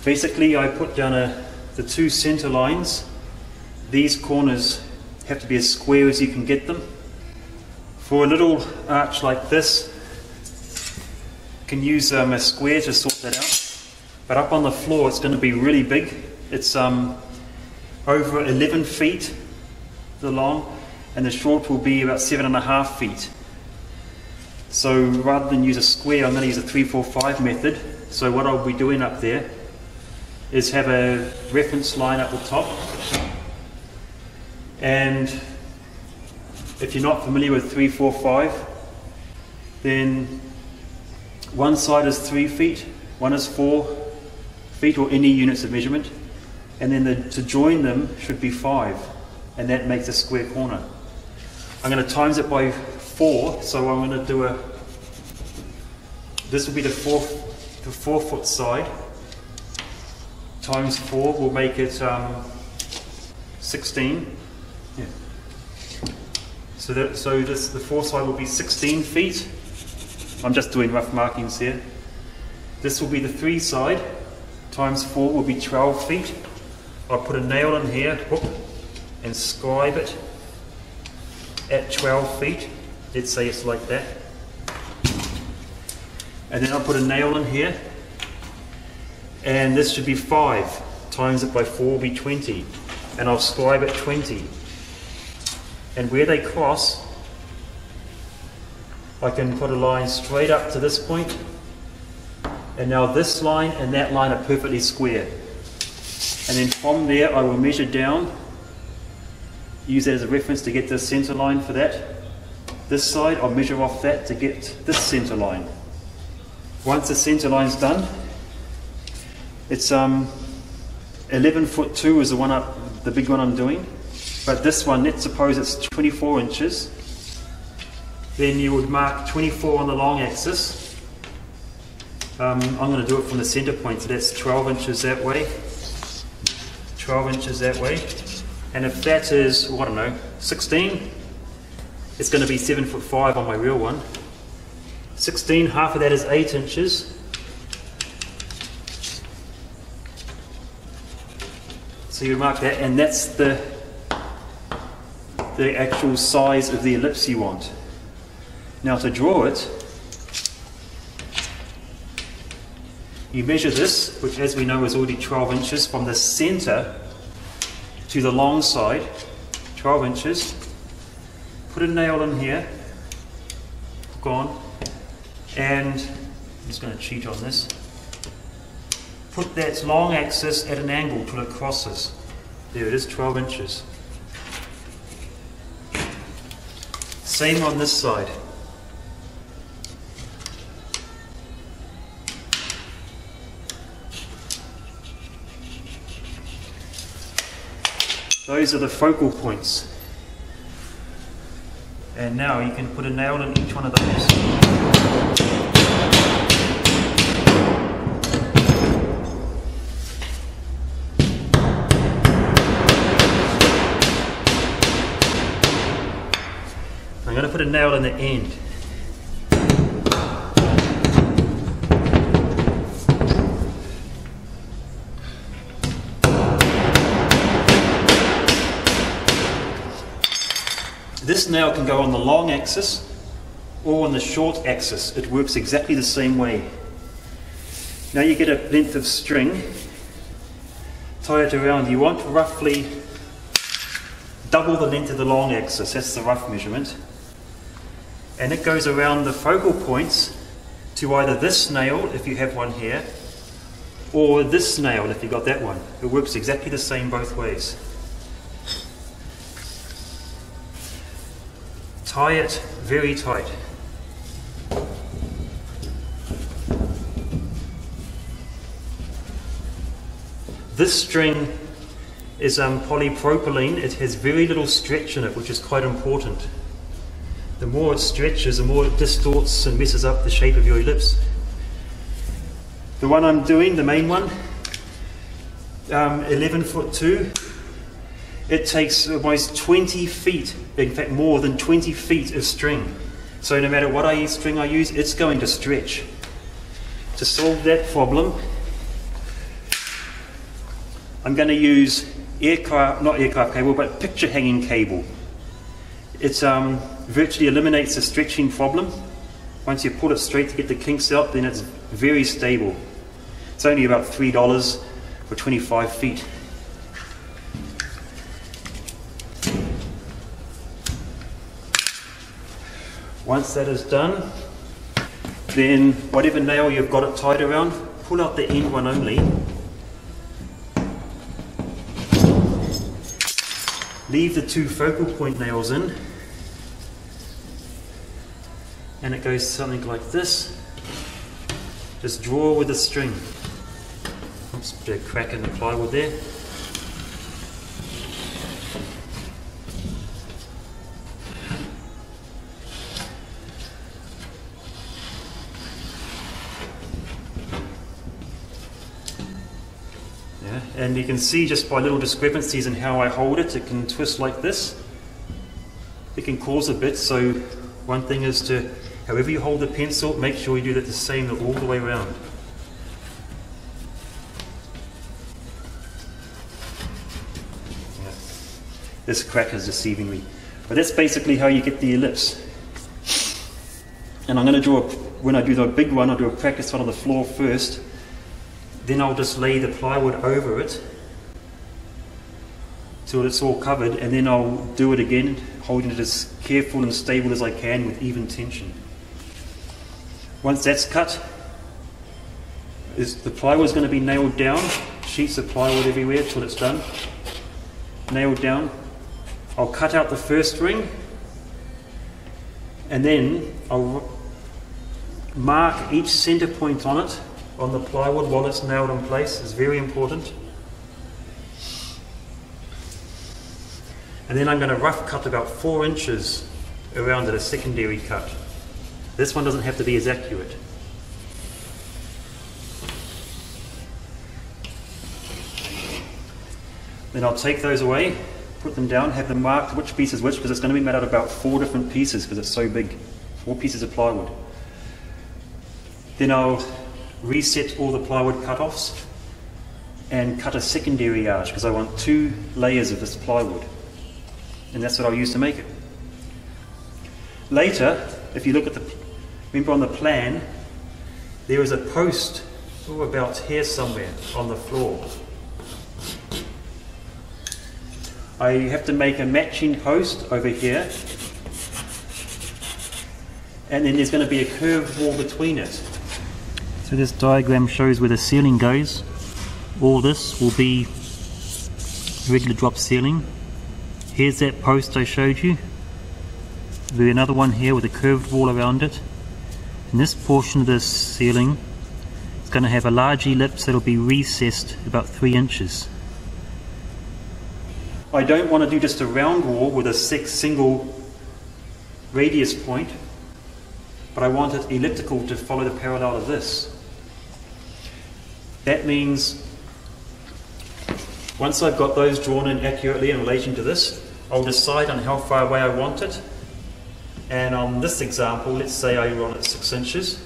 Basically, I put down the two center lines. These corners have to be as square as you can get them. For a little arch like this, you can use a square to sort that out. But up on the floor, it's going to be really big. It's over 11 feet, the long, and the short will be about 7.5 feet. So rather than use a square, I'm going to use a 3-4-5 method. So what I'll be doing up there is have a reference line at the top, and if you're not familiar with 3-4-5, then one side is 3 feet, one is 4 feet, or any units of measurement, and then to join them should be 5, and that makes a square corner. I'm going to times it by 4, so I'm going to do this will be the 4 foot side, times 4 will make it 16. Yeah. So the 4 side will be 16 feet. I'm just doing rough markings here. This will be the 3 side, times 4 will be 12 feet. I'll put a nail in here, whoop, and scribe it at 12 feet. Let's say it's like that. And then I'll put a nail in here, and this should be 5, times it by 4 will be 20, and I'll scribe at 20. And where they cross, I can put a line straight up to this point, and now this line and that line are perfectly square. And then from there I will measure down, use that as a reference to get the center line for that. This side I'll measure off that to get this center line. Once the center line's done, it's 11'2" is the big one I'm doing. But this one, let's suppose it's 24 inches. Then you would mark 24 on the long axis. I'm going to do it from the center point, so that's 12 inches that way, 12 inches that way. And if that is, I don't know, 16, it's going to be 7'5" on my real one. 16, half of that is 8 inches. So you mark that, and that's the actual size of the ellipse you want. Now to draw it, you measure this, which as we know is already 12 inches, from the center to the long side, 12 inches. Put a nail in here, hook on, and I'm just going to cheat on this. Put that long axis at an angle till it crosses. There it is, 12 inches. Same on this side. Those are the focal points. And now you can put a nail in each one of those. I'm going to put a nail in the end. This nail can go on the long axis or on the short axis. It works exactly the same way. Now you get a length of string, tie it around. You want roughly double the length of the long axis. That's the rough measurement. And it goes around the focal points to either this nail, if you have one here, or this nail, if you got that one. It works exactly the same both ways. Tie it very tight. This string is polypropylene. It has very little stretch in it, which is quite important. The more it stretches, the more it distorts and messes up the shape of your ellipse. The one I'm doing, the main one, 11'2", it takes almost 20 feet, in fact more than 20 feet of string. So no matter what string I use, it's going to stretch. To solve that problem, I'm going to use not aircraft cable, but picture hanging cable. It virtually eliminates the stretching problem. Once you pull it straight to get the kinks out, then it's very stable. It's only about $3 for 25 feet. Once that is done, then whatever nail you've got it tied around, pull out the end one only. Leave the 2 focal point nails in, and it goes something like this. Just draw with the string. Oops, bit of crack in the plywood there. And you can see just by little discrepancies in how I hold it, it can twist like this. It can cause a bit, so one thing is to, however you hold the pencil, make sure you do that the same all the way around. Yeah. This crack is deceiving me. But that's basically how you get the ellipse. And I'm going to draw, when I do the big one, I'll do a practice one on the floor first. Then I'll just lay the plywood over it till it's all covered, and then I'll do it again, holding it as careful and stable as I can with even tension. Once that's cut, the plywood is going to be nailed down, sheets of plywood everywhere till it's done, nailed down. I'll cut out the first ring, and then I'll mark each center point on it, on the plywood while it's nailed in place. Is very important. And then I'm going to rough cut about 4 inches around it, a secondary cut. This one doesn't have to be as accurate. Then I'll take those away, put them down, have them marked which piece is which, because it's going to be made out of about 4 different pieces because it's so big. 4 pieces of plywood. Then I'll reset all the plywood cut-offs and cut a secondary arch because I want 2 layers of this plywood, and that's what I'll use to make it. Later, if you look at remember on the plan, there is a post about here somewhere on the floor. I have to make a matching post over here, and then there's going to be a curved wall between it. So this diagram shows where the ceiling goes. All this will be regular drop ceiling. Here's that post I showed you. There'll be another one here with a curved wall around it. And this portion of this ceiling is going to have a large ellipse that will be recessed about 3 inches. I don't want to do just a round wall with a single radius point, but I want it elliptical to follow the parallel of this. That means once I've got those drawn in accurately in relation to this, I'll decide on how far away I want it. And on this example, let's say I want it 6 inches.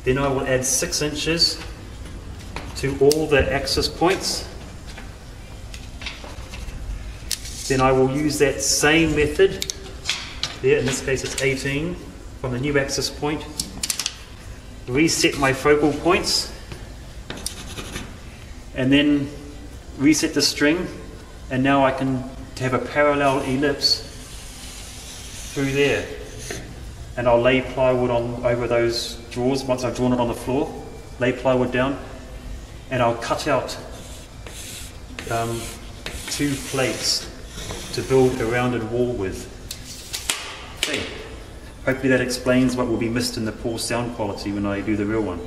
Then I will add 6 inches to all the axis points. Then I will use that same method. There, in this case it's 18 from the new axis point. Reset my focal points, and then reset the string, and now I can have a parallel ellipse through there. And I'll lay plywood over those drawers once I've drawn it on the floor, lay plywood down, and I'll cut out 2 plates to build a rounded wall with. Okay. Hopefully that explains what will be missed in the poor sound quality when I do the real one.